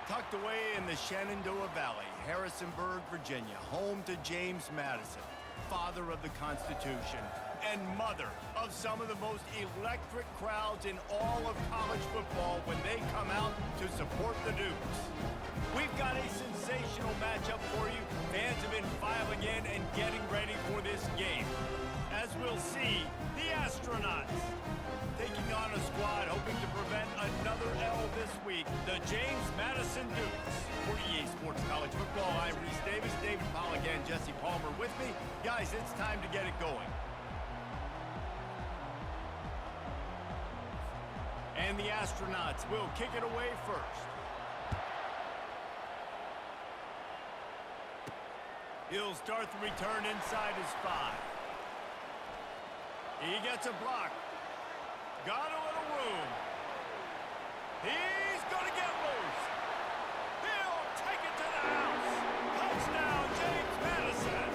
Tucked away in the Shenandoah Valley, Harrisonburg, Virginia, home to James Madison, father of the Constitution, and mother of some of the most electric crowds in all of college football when they come out to support the Dukes. We've got a sensational matchup for you. Fans have been filing in and getting ready for this game. As we'll see, the Astronauts taking on a squad hoping to prevent another L this week, the James Madison Dukes. For EA Sports College Football, I'm Reese Davis, David Pollock, and Jesse Palmer with me. Guys, it's time to get it going. And the Astronauts will kick it away first. He'll start the return inside his 5. He gets a block. Got a little room. He's going to get loose. He'll take it to the house. Touchdown, James Madison.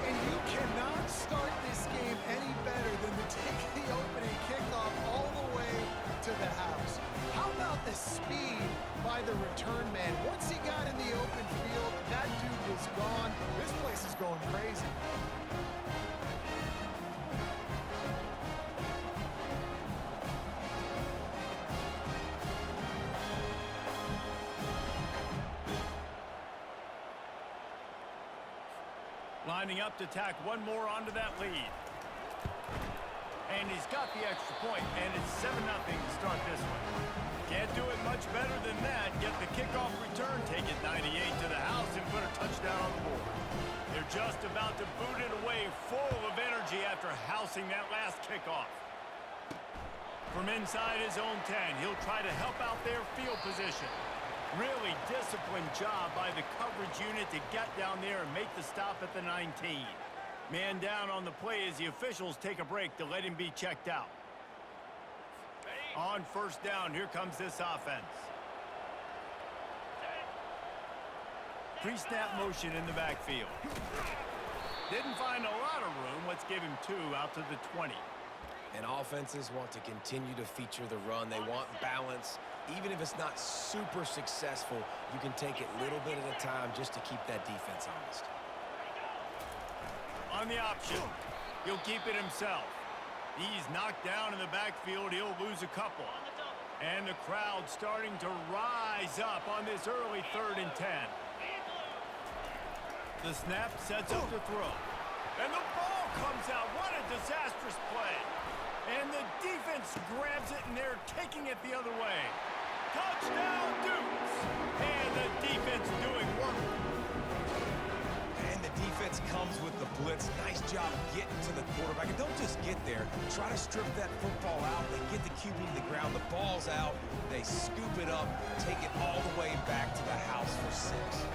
And you cannot start this game any better than to take the opening kickoff all the way to the house. How about the speed by the return man? Once he got in the open field, that dude was gone. This place is going crazy. Lining up to tack one more onto that lead. And he's got the extra point, and it's 7-0 to start this one. Can't do it much better than that. Get the kickoff return, take it 98 to the house, and put a touchdown on the board. They're just about to boot it away, full of energy after housing that last kickoff. From inside his own 10, he'll try to help out their field position. Really disciplined job by the coverage unit to get down there and make the stop at the 19. Man down on the play as the officials take a break to let him be checked out. On first down, here comes this offense. Pre-snap motion in the backfield. Didn't find a lot of room. Let's give him 2 out to the 20. And offenses want to continue to feature the run. They want balance. Even if it's not super successful, you can take it little bit at a time just to keep that defense honest. On the option, he'll keep it himself. He's knocked down in the backfield. He'll lose a couple. And the crowd starting to rise up on this early 3rd and 10. The snap sets up the throw. And the ball comes out. What a disastrous play. And the defense grabs it, and they're taking it the other way. Touchdown, Dukes! And the defense doing work. And the defense comes with the blitz. Nice job getting to the quarterback. And don't just get there. Try to strip that football out. They get the QB to the ground. The ball's out. They scoop it up, take it all the way back to the house for 6.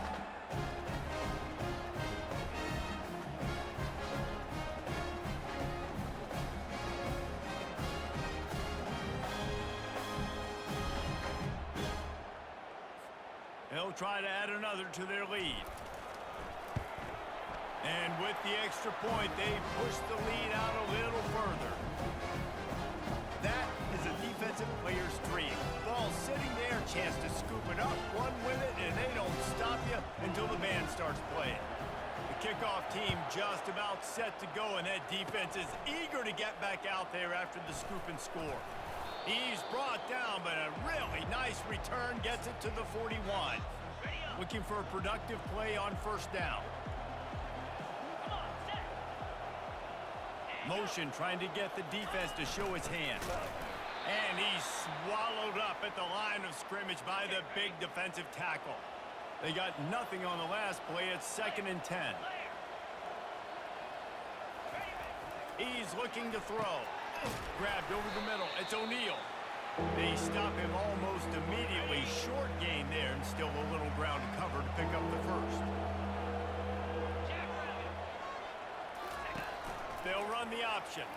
They'll try to add another to their lead. And with the extra point, they push the lead out a little further. That is a defensive player's dream. Ball sitting there, chance to scoop it up, run with it, and they don't stop you until the band starts playing. The kickoff team just about set to go, and that defense is eager to get back out there after the scoop and score. He's brought down, but a really nice return gets it to the 41. Looking for a productive play on first down. Motion trying to get the defense to show his hand. And he's swallowed up at the line of scrimmage by the big defensive tackle. They got nothing on the last play. It's 2nd and 10. He's looking to throw. Grabbed over the middle. It's O'Neal. They stop him almost immediately. Short gain there and still a little ground to cover to pick up the first. They'll run the option.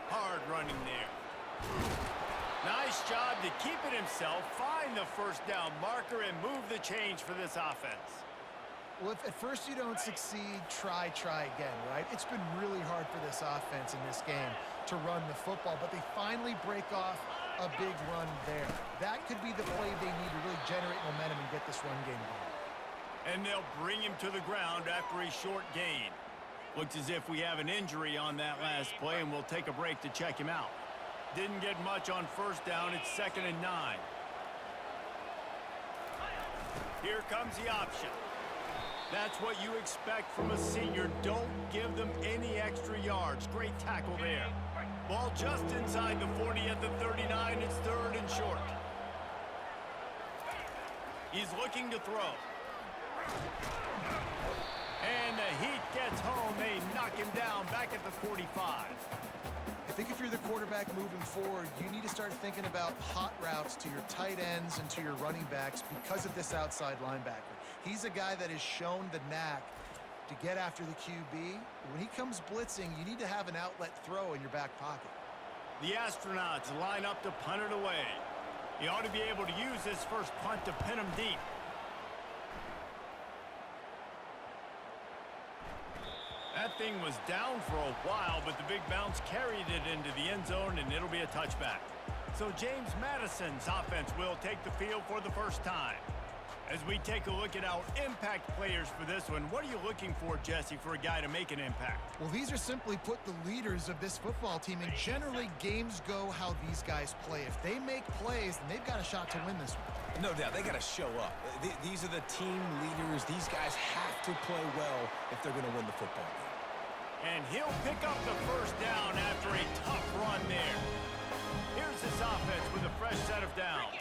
Hard running there. Nice job to keep it himself, find the first down marker, and move the change for this offense. Well, if at first you don't succeed, try again, right? It's been really hard for this offense in this game to run the football, but they finally break off a big run there. That could be the play they need to really generate momentum and get this run game going. And they'll bring him to the ground after a short gain. Looks as if we have an injury on that last play, and we'll take a break to check him out. Didn't get much on first down. It's 2nd and 9. Here comes the option. That's what you expect from a senior. Don't give them any extra yards. Great tackle there. Ball just inside the 40 at the 39. It's 3rd and short. He's looking to throw. And the heat gets home. They knock him down back at the 45. I think if you're the quarterback moving forward, you need to start thinking about hot routes to your tight ends and to your running backs because of this outside linebacker. He's a guy that has shown the knack to get after the QB. When he comes blitzing, you need to have an outlet throw in your back pocket. The Astronauts line up to punt it away. He ought to be able to use this first punt to pin him deep. That thing was down for a while, but the big bounce carried it into the end zone, and it'll be a touchback. So James Madison's offense will take the field for the first time. As we take a look at our impact players for this one, what are you looking for, Jesse, for a guy to make an impact? Well, these are simply put the leaders of this football team, and generally games go how these guys play. If they make plays, then they've got a shot to win this one. No doubt, they got to show up. These are the team leaders. These guys have to play well if they're going to win the football game. And he'll pick up the first down after a tough run there. Here's this offense with a fresh set of downs.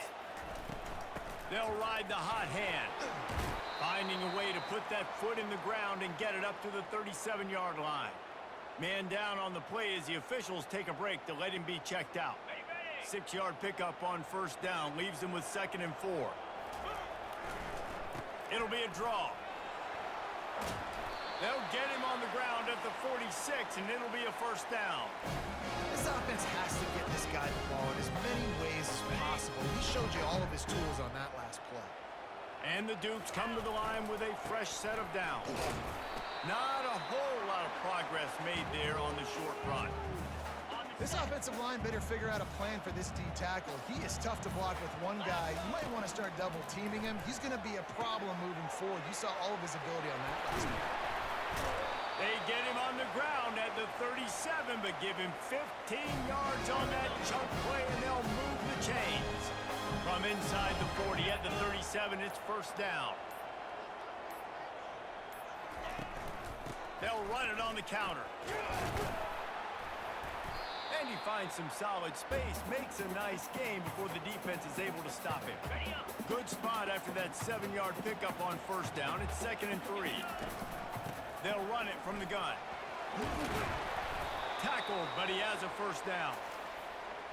They'll ride the hot hand, finding a way to put that foot in the ground and get it up to the 37-yard line. Man down on the play as the officials take a break to let him be checked out. 6-yard pickup on first down leaves him with 2nd and 4. It'll be a draw. They'll get him on the ground at the 46, and it'll be a first down. This offense has to get this guy the ball in as many ways as possible. He showed you all of his tools on that last play. And the Dukes come to the line with a fresh set of downs. Not a whole lot of progress made there on the short run. This offensive line better figure out a plan for this D tackle. He is tough to block with one guy. You might want to start double teaming him. He's going to be a problem moving forward. You saw all of his ability on that last play. They get him on the ground at the 37, but give him 15 yards on that chunk play, and they'll move the chains. From inside the 40 at the 37, it's first down. They'll run it on the counter. And he finds some solid space, makes a nice game before the defense is able to stop him. Good spot after that 7-yard pickup on first down. It's 2nd and 3. They'll run it from the gun. Tackled, but he has a first down.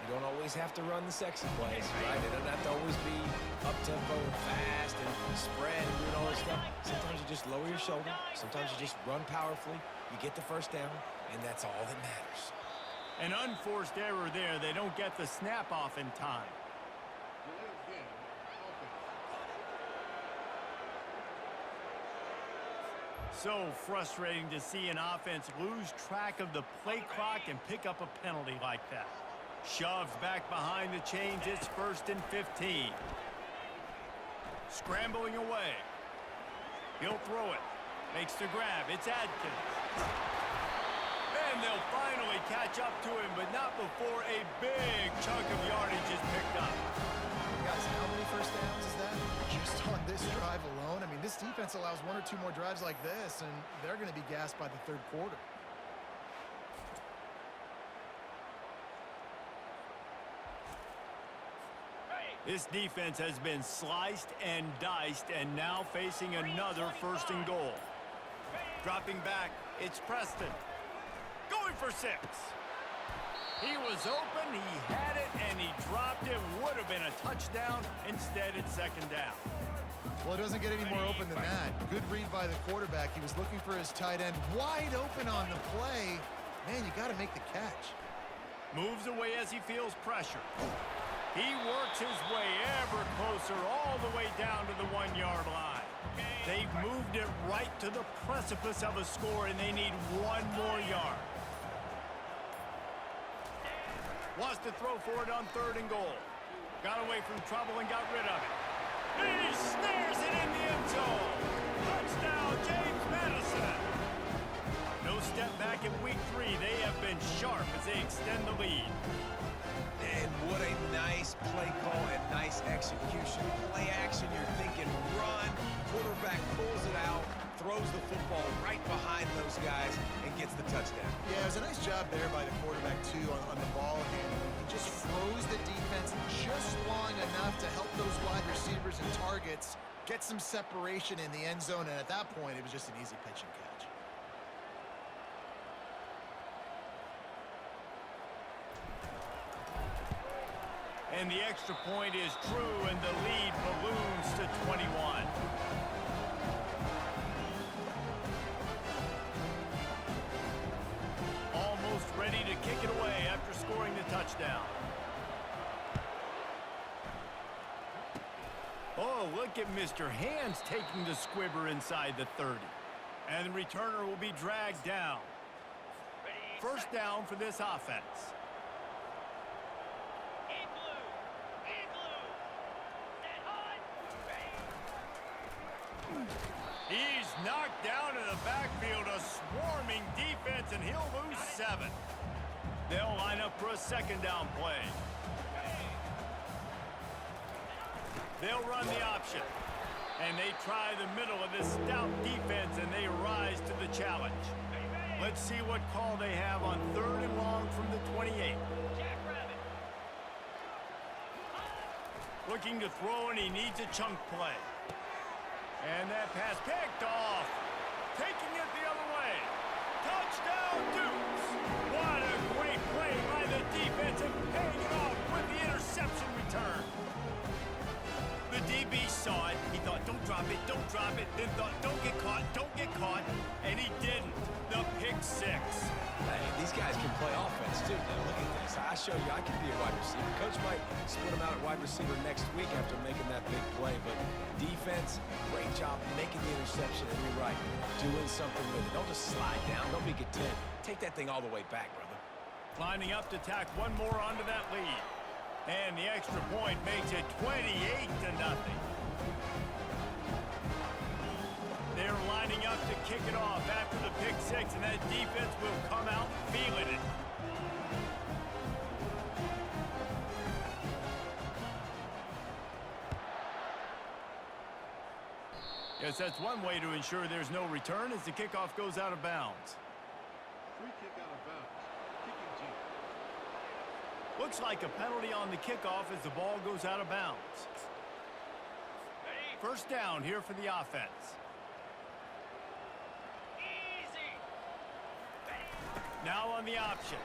You don't always have to run the sexy plays, right? It doesn't have to always be up-tempo and fast and spread and doing all this stuff. Sometimes you just lower your shoulder. Sometimes you just run powerfully. You get the first down, and that's all that matters. An unforced error there. They don't get the snap off in time. So frustrating to see an offense lose track of the play clock and pick up a penalty like that. Shoves back behind the chains. It's 1st and 15. Scrambling away. He'll throw it. Makes the grab. It's Adkins. And they'll finally catch up to him, but not before a big chunk of yardage is picked up. Guys, how many first downs is that? Just on this drive alone? I mean, this defense allows 1 or 2 more drives like this, and they're going to be gassed by the 3rd quarter. This defense has been sliced and diced, and now facing another 1st and goal. Dropping back, it's Preston. Going for 6. He was open, he had it, and he dropped it. Would have been a touchdown. Instead, it's 2nd down. Well, it doesn't get any more open than that. Good read by the quarterback. He was looking for his tight end wide open on the play. Man, you got to make the catch. Moves away as he feels pressure. He works his way ever closer all the way down to the 1-yard line. They've moved it right to the precipice of a score, and they need 1 more yard. Wants to throw for it on 3rd and goal. Got away from trouble and got rid of it. He snares it in the end zone. Touchdown, James Madison. No step back in week 3. They have been sharp as they extend the lead. And what a nice play call and nice execution. Play action, you're thinking run. Quarterback pulls it out, throws the football right behind those guys, and gets the touchdown. Yeah, it was a nice job there by the quarterback, too, on the ball handling. He just froze the defense just long enough to help those wide receivers and targets get some separation in the end zone, and at that point, it was just an easy pitch and catch. And the extra point is true, and the lead balloons to 21. Almost ready to kick it away after scoring the touchdown. Oh, look at Mr. Hands taking the squibber inside the 30. And the returner will be dragged down. First down for this offense. He's knocked down in the backfield, a swarming defense, and he'll lose 7. They'll line up for a 2nd down play. They'll run the option. And they try the middle of this stout defense, and they rise to the challenge. Let's see what call they have on 3rd and long from the 28. Looking to throw, and he needs a chunk play. And that pass picked off. Taking it the other way. Touchdown, Dukes. What a great play by the defense and paying it off with the interception return. The DB saw it. He thought, don't drop it, don't drop it. Then thought, don't get caught. And he didn't. The pick 6. Hey, these guys can play offense, too. Now, look at this. I show you I can be a wide receiver. Coach might split him out at wide receiver next week after making that big play. But defense, great job making the interception. And you're right, doing something with it. Don't just slide down. Don't be content. Take that thing all the way back, brother. Lining up to tack one more onto that lead. And the extra point makes it 28-0. They're lining up to kick it off after the pick 6, and that defense will come out feeling it. Yes, that's one way to ensure there's no return as the kickoff goes out of bounds. Free kick out of bounds. Kicking team. Looks like a penalty on the kickoff as the ball goes out of bounds. First down here for the offense. Now on the option.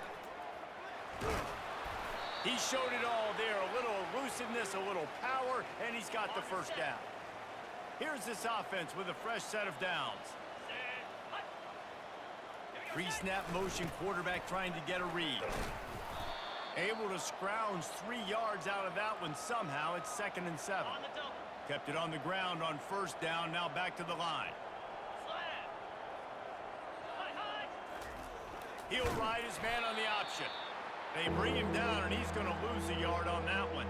He showed it all there. A little elusiveness, a little power, and he's got the first down. Here's this offense with a fresh set of downs. Pre-snap motion quarterback trying to get a read. Able to scrounge 3 yards out of that one somehow. It's 2nd and 7. Kept it on the ground on first down. Now back to the line. He'll ride his man on the option. They bring him down, and he's going to lose a yard on that one.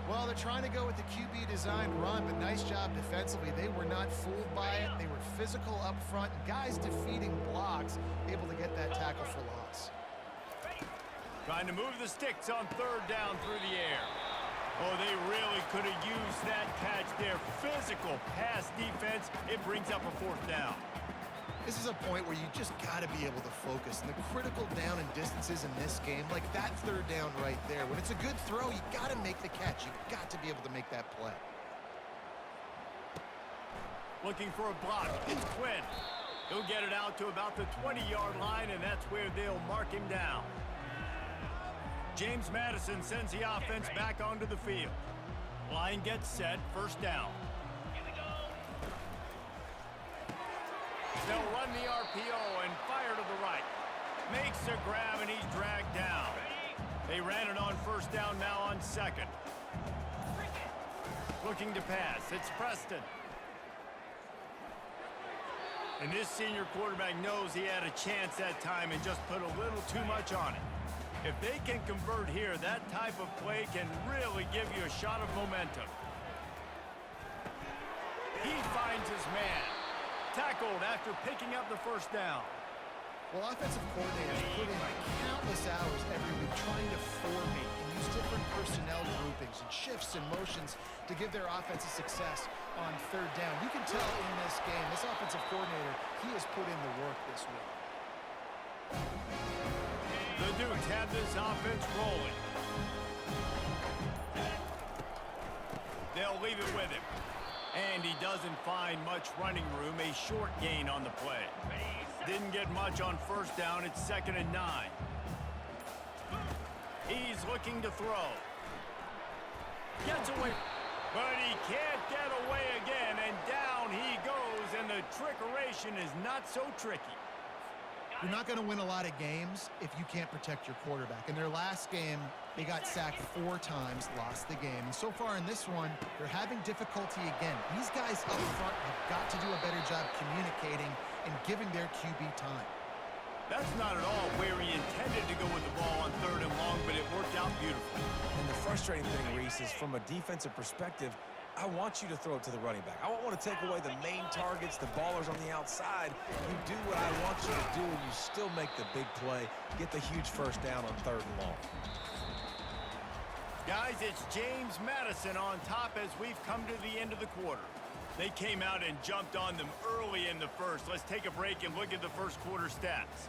Well, they're trying to go with the QB designed run, but nice job defensively. They were not fooled by it. They were physical up front. Guys defeating blocks, able to get that tackle for loss. Trying to move the sticks on 3rd down through the air. Oh, they really could have used that catch there. Physical pass defense. It brings up a 4th down. This is a point where you just got to be able to focus. And the critical down and distances in this game, like that 3rd down right there. When it's a good throw, you got to make the catch. You got to be able to make that play. Looking for a block. It's Quinn. He'll get it out to about the 20-yard line, and that's where they'll mark him down. James Madison sends the offense back onto the field. Line gets set. First down. They'll run the RPO and fire to the right. Makes a grab, and he's dragged down. They ran it on first down, now on 2nd. Looking to pass. It's Preston. And this senior quarterback knows he had a chance that time and just put a little too much on it. If they can convert here, that type of play can really give you a shot of momentum. He finds his man. Tackled after picking up the first down. Well, offensive coordinators put in countless hours every week trying to formate and use different personnel groupings and shifts and motions to give their offensive success on third down. You can tell in this game, this offensive coordinator, he has put in the work this week. The Dukes have this offense rolling. They'll leave it with him. And he doesn't find much running room, a short gain on the play. Didn't get much on first down, it's 2nd and 9. He's looking to throw. Gets away, but he can't get away again, and down he goes, and the trickeration is not so tricky. You're not going to win a lot of games if you can't protect your quarterback. In their last game, they got sacked 4 times, lost the game. And so far in this one, they're having difficulty again. These guys up front have got to do a better job communicating and giving their QB time. That's not at all where he intended to go with the ball on 3rd and long, but it worked out beautifully. And the frustrating thing, Reese, is from a defensive perspective, I want you to throw it to the running back. I don't want to take away the main targets, the ballers on the outside. You do what I want you to do, and you still make the big play, get the huge first down on 3rd and long. Guys, it's James Madison on top as we've come to the end of the quarter. They came out and jumped on them early in the first. Let's take a break and look at the first quarter stats.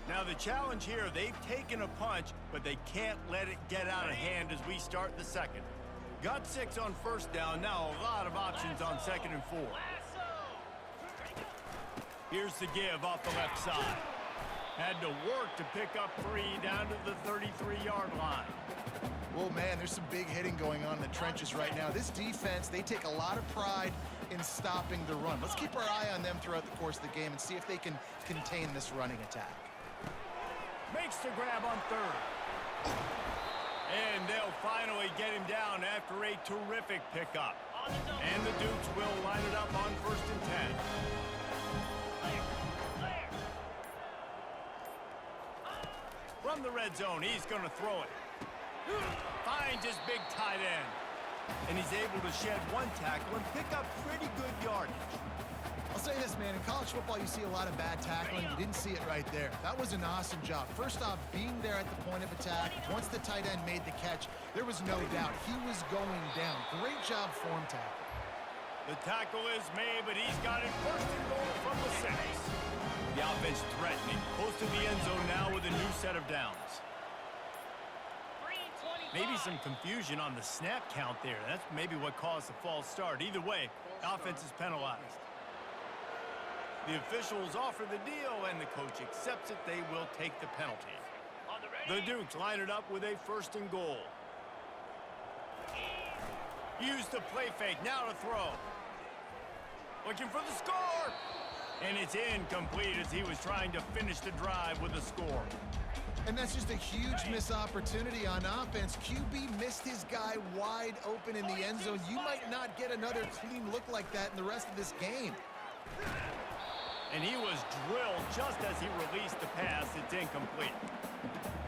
Now the challenge here, they've taken a punch, but they can't let it get out of hand as we start the second. Got 6 on first down, now a lot of options on 2nd and 4. Here's the give off the left side. Had to work to pick up 3 down to the 33-yard line. Well, man, there's some big hitting going on in the trenches right now. This defense, they take a lot of pride in stopping the run. Let's keep our eye on them throughout the course of the game and see if they can contain this running attack. Makes the grab on 3rd. And they'll finally get him down after a terrific pickup. And the Dukes will line it up on 1st and 10. From the red zone, he's going to throw it. Finds his big tight end. And he's able to shed 1 tackle and pick up pretty good yardage. I'll say this, man, in college football, you see a lot of bad tackling. You didn't see it right there. That was an awesome job. First off, being there at the point of attack. Once the tight end made the catch, there was no doubt he was going down. Great job form tackle. The tackle is made, but he's got it 1st and goal from the 6. The offense threatening, close to the end zone now with a new set of downs. Maybe some confusion on the snap count there. That's maybe what caused the false start. Either way, offense is penalized. The officials offer the deal, and the coach accepts it. They will take the penalty. The Dukes line it up with a 1st and goal. Use the play fake, now to throw. Looking for the score! And it's incomplete as he was trying to finish the drive with a score. And that's just a huge missed opportunity on offense. QB missed his guy wide open in the end zone. You might not get another clean look like that in the rest of this game. And he was drilled just as he released the pass. It's incomplete.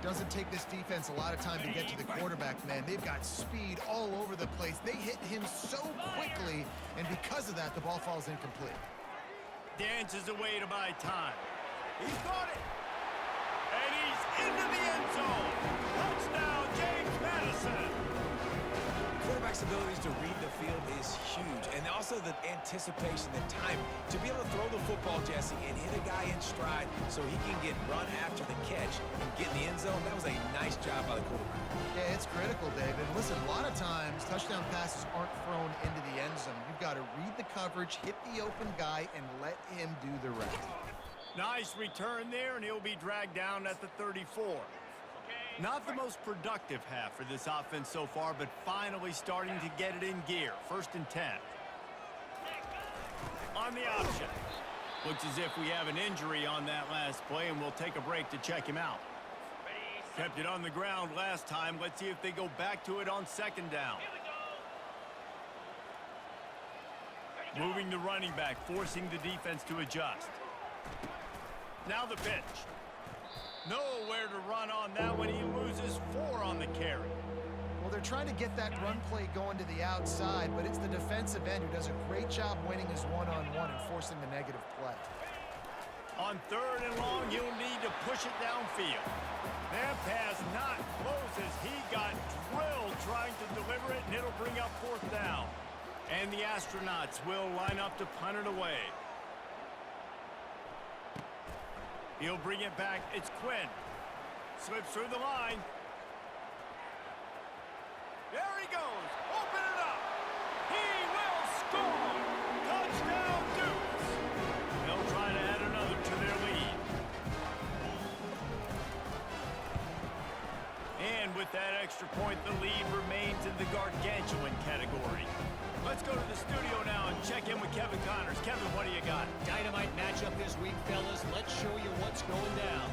Doesn't take this defense a lot of time to get to the quarterback, man. They've got speed all over the place. They hit him so quickly, and because of that, the ball falls incomplete. Dances away to buy time. He's got it. And he's into the end zone. Touchdown, James Madison. Quarterback's abilities to read the field is huge, and also the anticipation, the time to be able to throw the football, Jesse, and hit a guy in stride so he can get run after the catch and get in the end zone. That was a nice job by the quarterback. Yeah, it's critical, David. Listen, a lot of times touchdown passes aren't thrown into the end zone. You've got to read the coverage, hit the open guy, and let him do the rest. Nice return there, and he'll be dragged down at the 34. Not the most productive half for this offense so far, but finally starting to get it in gear. 1st and 10. On the option. Looks as if we have an injury on that last play, and we'll take a break to check him out. Kept it on the ground last time. Let's see if they go back to it on 2nd down. Moving the running back, forcing the defense to adjust. Now the pitch. Nowhere to run on that one. He loses 4 on the carry. Well, they're trying to get that run play going to the outside, but it's the defensive end who does a great job winning his one-on-one and forcing the negative play. On 3rd and long, he'll need to push it downfield. That pass not close as he got drilled trying to deliver it, and it'll bring up 4th down. And the Astronauts will line up to punt it away. He'll bring it back. It's Quinn. Slips through the line. There he goes. Open it up. He will score. Touchdown, Dukes. They'll try to add another to their lead. And with that extra point, the lead remains in the gargantuan category. Let's go to the studio now and check in with Kevin Connors. Kevin, what do you got? Dynamite matchup this week, fellas. Let's show you what's going down.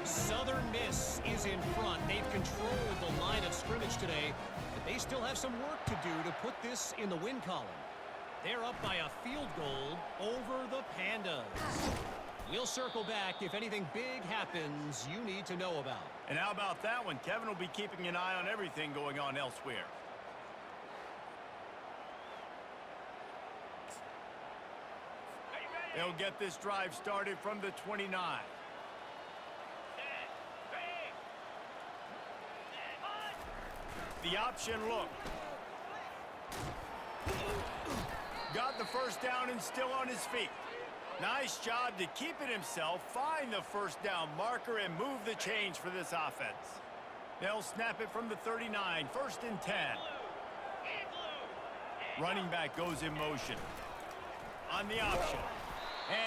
Southern Miss is in front. They've controlled the line of scrimmage today, but they still have some work to do to put this in the win column. They're up by a field goal over the Pandas. We'll circle back if anything big happens you need to know about. And how about that one? Kevin will be keeping an eye on everything going on elsewhere. They'll get this drive started from the 29. The option look. Got the first down and still on his feet. Nice job to keep it himself, find the first down marker, and move the change for this offense. They'll snap it from the 39, 1st and 10. Running back goes in motion. On the option.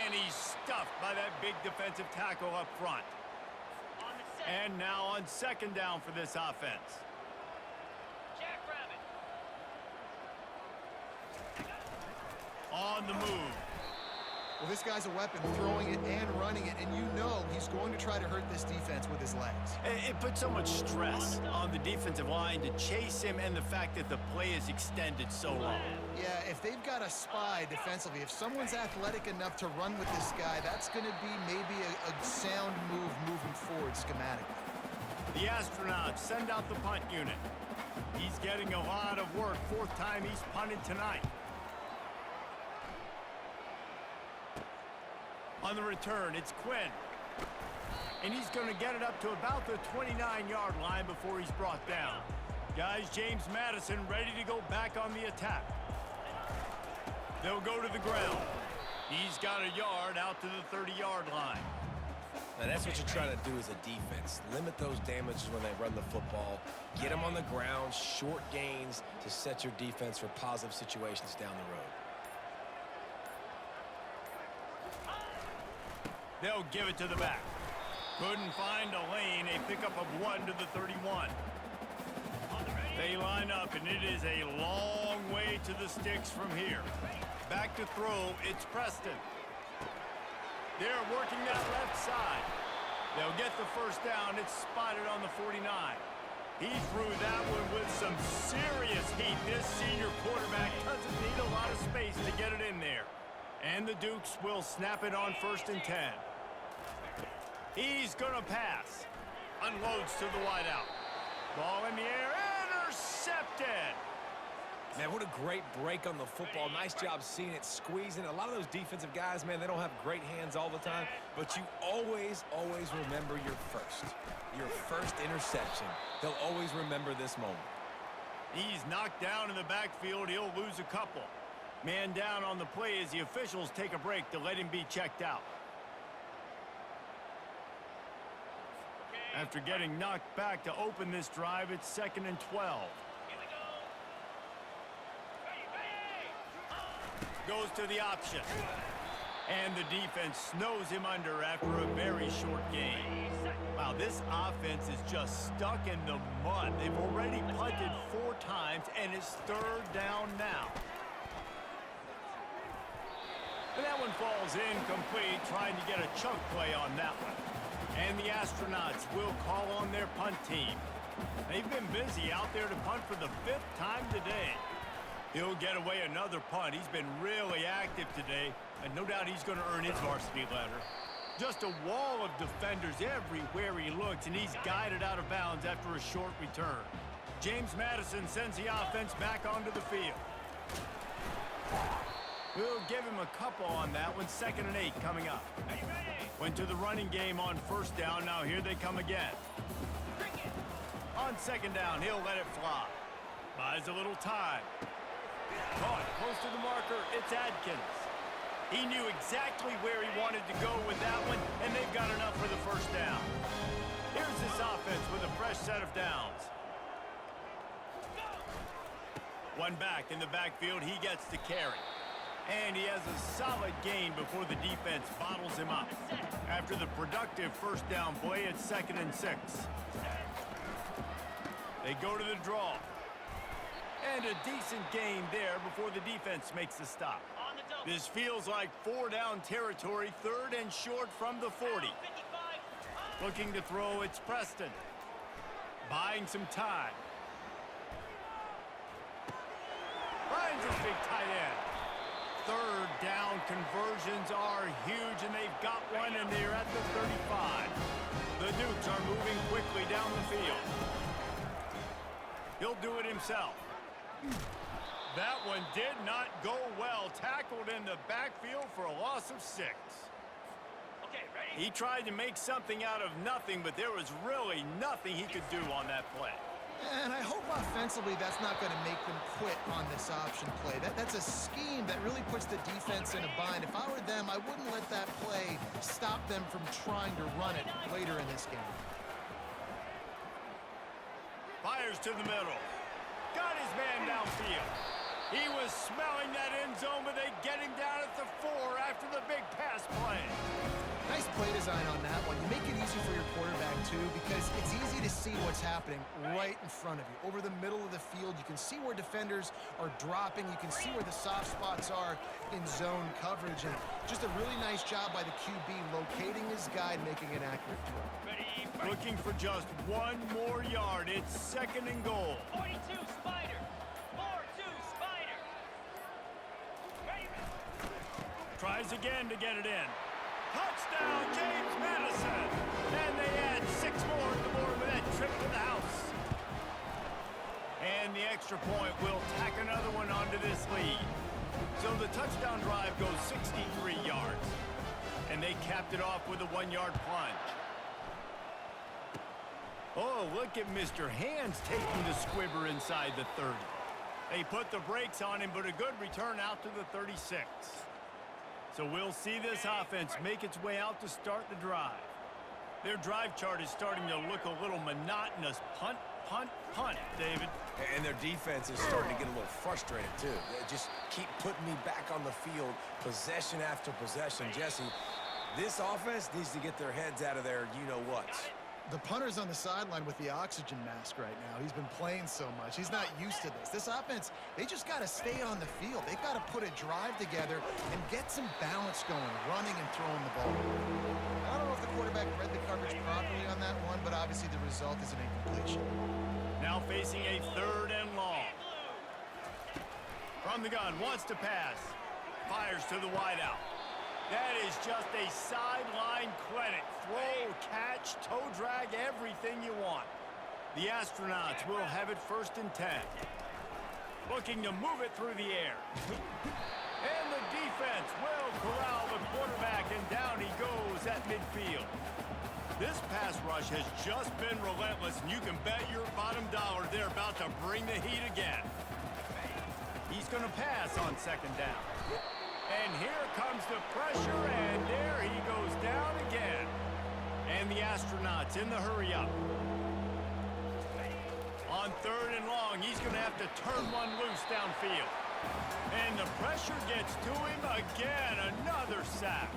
And he's stuffed by that big defensive tackle up front. And now on 2nd down for this offense. On the move. Well, this guy's a weapon, throwing it and running it, and you know he's going to try to hurt this defense with his legs. It puts so much stress on the defensive line to chase him, and the fact that the play is extended so long. Yeah, if they've got a spy defensively, if someone's athletic enough to run with this guy, that's going to be maybe a sound move moving forward schematically. The Astronauts send out the punt unit. He's getting a lot of work. 4th time he's punted tonight. On the return, it's Quinn. And he's going to get it up to about the 29-yard line before he's brought down. Guys, James Madison ready to go back on the attack. They'll go to the ground. He's got a yard out to the 30-yard line. Now, that's what you're trying to do as a defense. Limit those damages when they run the football. Get them on the ground, short gains to set your defense for positive situations down the road. They'll give it to the back. Couldn't find a lane. A pickup of 1 to the 31. They line up, and it is a long way to the sticks from here. Back to throw, it's Preston. They're working that left side. They'll get the first down. It's spotted on the 49. He threw that one with some serious heat. This senior quarterback doesn't need a lot of space to get it in there. And the Dukes will snap it on 1st and 10. He's going to pass. Unloads to the wideout. Ball in the air. Intercepted. Man, what a great break on the football. Nice job seeing it, squeezing. A lot of those defensive guys, man, they don't have great hands all the time, but you always remember your first interception. They'll always remember this moment. He's knocked down in the backfield. He'll lose a couple. Man down on the play as the officials take a break to let him be checked out. After getting knocked back to open this drive, it's 2nd and 12. Goes to the option. And the defense snows him under after a very short game. Wow, this offense is just stuck in the mud. They've already punted 4 times, and it's 3rd down now. And that one falls incomplete, trying to get a chunk play on that one. And the Astronauts will call on their punt team. They've been busy out there to punt for the 5th time today. He'll get away another punt. He's been really active today, and no doubt he's going to earn his varsity letter. Just a wall of defenders everywhere he looks, and he's guided out of bounds after a short return. James Madison sends the offense back onto the field. We'll give him a couple on that one. 2nd and 8 coming up. Went to the running game on 1st down. Now here they come again. On 2nd down, he'll let it fly. Buys a little time. Caught close to the marker. It's Adkins. He knew exactly where he wanted to go with that one, and they've got enough for the 1st down. Here's this offense with a fresh set of downs. One back in the backfield, he gets to carry. And he has a solid gain before the defense bottles him up. After the productive 1st down play, it's 2nd and 6. They go to the draw. And a decent gain there before the defense makes the stop. This feels like 4-down territory, 3rd and short from the 40. Looking to throw, it's Preston. Buying some time. Finds his big tight end. 3rd down conversions are huge, and they've got one, and they're at the 35. The Dukes are moving quickly down the field. He'll do it himself. That one did not go well. Tackled in the backfield for a loss of 6. Okay, ready? He tried to make something out of nothing, but there was really nothing he could do on that play. And I hope offensively that's not going to make them quit on this option play. That's a scheme that really puts the defense in a bind. If I were them, I wouldn't let that play stop them from trying to run it later in this game. Fires to the middle. Got his man downfield. He was smelling that end zone, but they get him down at the 4 after the big pass play. Nice play design on that one. You make it easy for your quarterback, too, because it's easy to see what's happening right in front of you. Over the middle of the field, you can see where defenders are dropping. You can see where the soft spots are in zone coverage. And just a really nice job by the QB locating his guy and making an accurate throw. Looking for just one more yard. It's 2nd and goal. 42 Spider. 4-2 Spider. Ready. Tries again to get it in. Touchdown, James Madison. And they add 6 more to the board with that trip to the house. And the extra point will tack another one onto this lead. So the touchdown drive goes 63 yards. And they capped it off with a 1-yard plunge. Oh, look at Mr. Hands taking the squibber inside the 30. They put the brakes on him, but a good return out to the 36. So we'll see this offense make its way out to start the drive. Their drive chart is starting to look a little monotonous. Punt, punt, punt, David. And their defense is starting to get a little frustrated, too. They just keep putting me back on the field, possession after possession. Jesse, this offense needs to get their heads out of their you-know-whats. The punter's on the sideline with the oxygen mask right now. He's been playing so much. He's not used to this. This offense, they just got to stay on the field. They've got to put a drive together and get some balance going, running and throwing the ball. I don't know if the quarterback read the coverage properly on that one, but obviously the result is an incompletion. Now facing a 3rd and long. From the gun, wants to pass. Fires to the wideout. That is just a sideline credit. Throw, catch, toe drag, everything you want. The Astronauts will have it 1st and 10. Looking to move it through the air. And the defense will corral the quarterback, and down he goes at midfield. This pass rush has just been relentless, and you can bet your bottom dollar they're about to bring the heat again. He's going to pass on 2nd down. And here comes the pressure, and there he goes down again. And the Astronauts in the hurry-up. On 3rd and long, he's going to have to turn one loose downfield. And the pressure gets to him again. Another sack.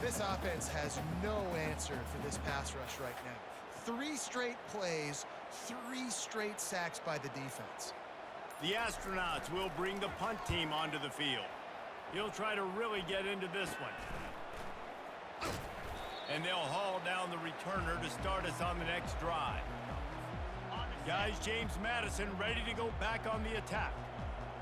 This offense has no answer for this pass rush right now. 3 straight plays, 3 straight sacks by the defense. The Astronauts will bring the punt team onto the field. He'll try to really get into this one. And they'll haul down the returner to start us on the next drive. Guys, James Madison ready to go back on the attack.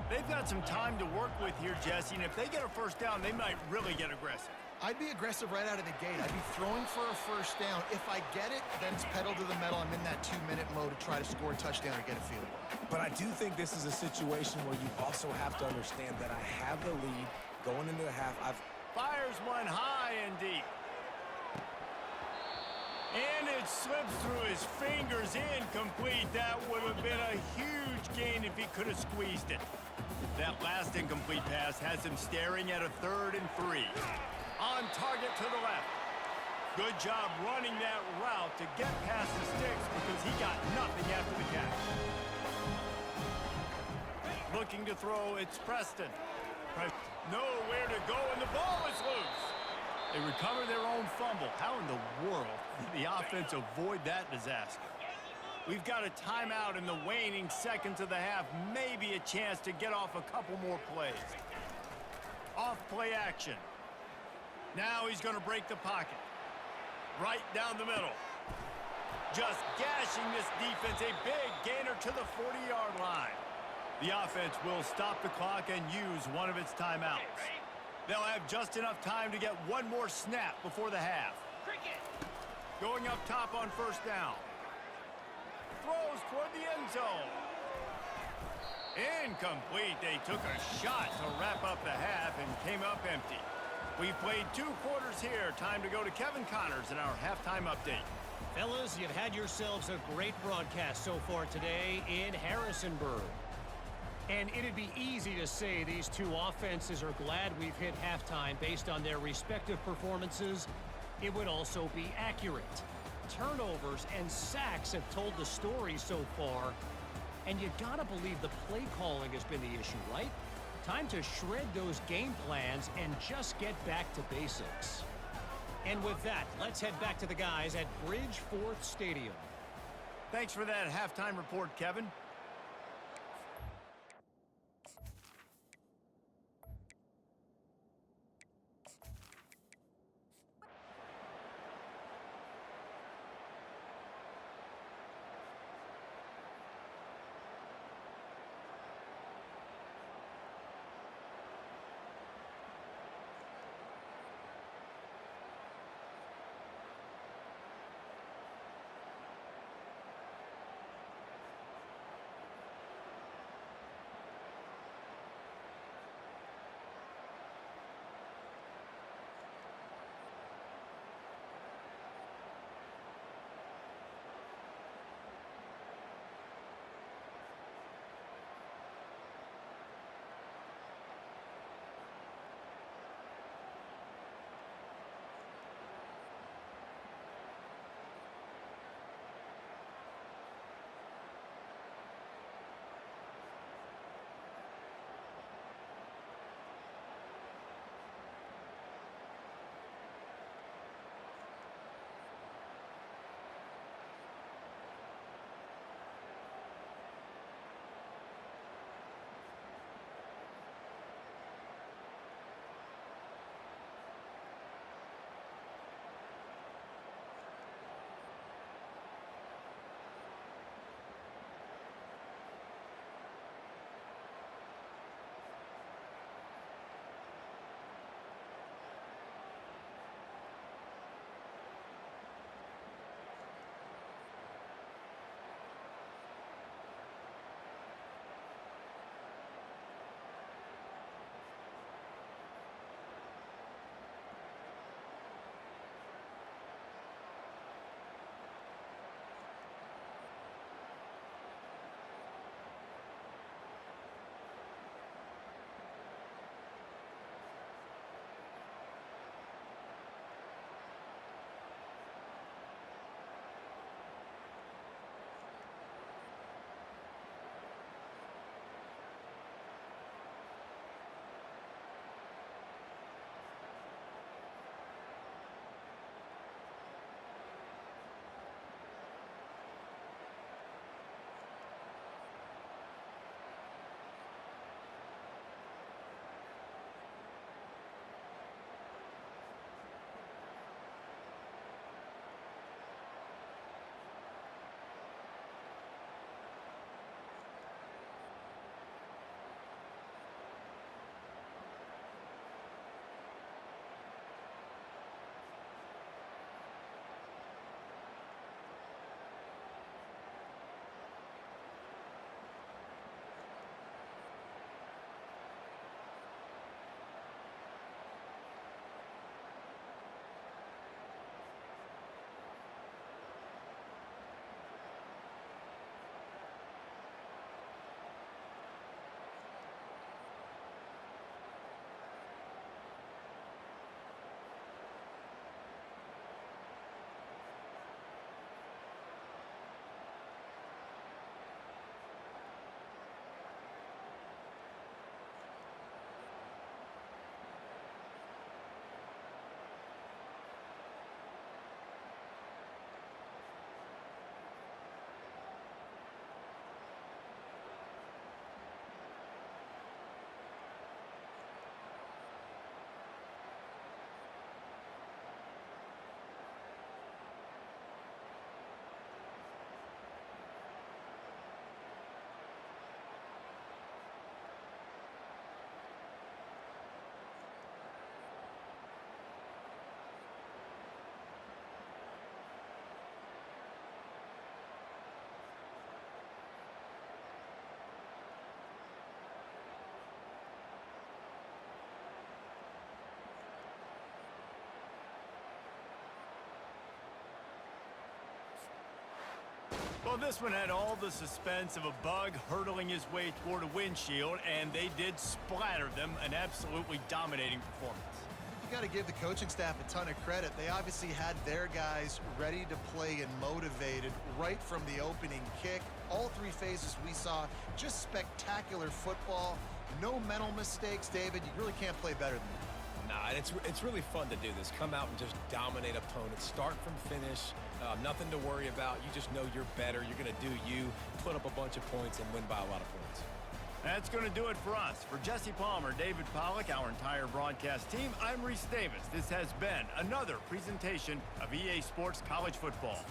They've got some time to work with here, Jesse, and if they get a 1st down, they might really get aggressive. I'd be aggressive right out of the gate. I'd be throwing for a first down. If I get it, then it's pedal to the metal. I'm in that 2-minute mode to try to score a touchdown or get a field goal. But I do think this is a situation where you also have to understand that I have the lead going into the half. Fires one high and deep. And it slips through his fingers, incomplete. That would have been a huge gain if he could have squeezed it. That last incomplete pass has him staring at a 3rd and 3. On target to the left. Good job running that route to get past the sticks because he got nothing after the catch. Looking to throw, it's Preston. Nowhere to go, and the ball is loose. They recover their own fumble. How in the world did the offense avoid that disaster? We've got a timeout in the waning seconds of the half. Maybe a chance to get off a couple more plays. Off play action. Now he's going to break the pocket. Right down the middle. Just gashing this defense. A big gainer to the 40-yard line. The offense will stop the clock and use one of its timeouts. They'll have just enough time to get one more snap before the half. Going up top on first down. Throws toward the end zone. Incomplete. They took a shot to wrap up the half and came up empty. We've played 2 quarters here. Time to go to Kevin Connors in our halftime update. Fellas, you've had yourselves a great broadcast so far today in Harrisonburg. And it'd be easy to say these two offenses are glad we've hit halftime based on their respective performances. It would also be accurate. Turnovers and sacks have told the story so far. And you gotta believe the play calling has been the issue, right? Time to shred those game plans and just get back to basics. And with that, let's head back to the guys at Bridgeforth Stadium. Thanks for that halftime report, Kevin. Well, this one had all the suspense of a bug hurtling his way toward a windshield, and they did splatter them. An absolutely dominating performance. You got to give the coaching staff a ton of credit. They obviously had their guys ready to play and motivated right from the opening kick. All three phases we saw just spectacular football. No mental mistakes, David. You really can't play better than that. Nah, it's really fun to do this. Come out and just dominate opponents. Start from finish. Nothing to worry about. You just know you're better. You're going to do you, put up a bunch of points, and win by a lot of points. That's going to do it for us. For Jesse Palmer, David Pollack, our entire broadcast team, I'm Reese Davis. This has been another presentation of EA Sports College Football.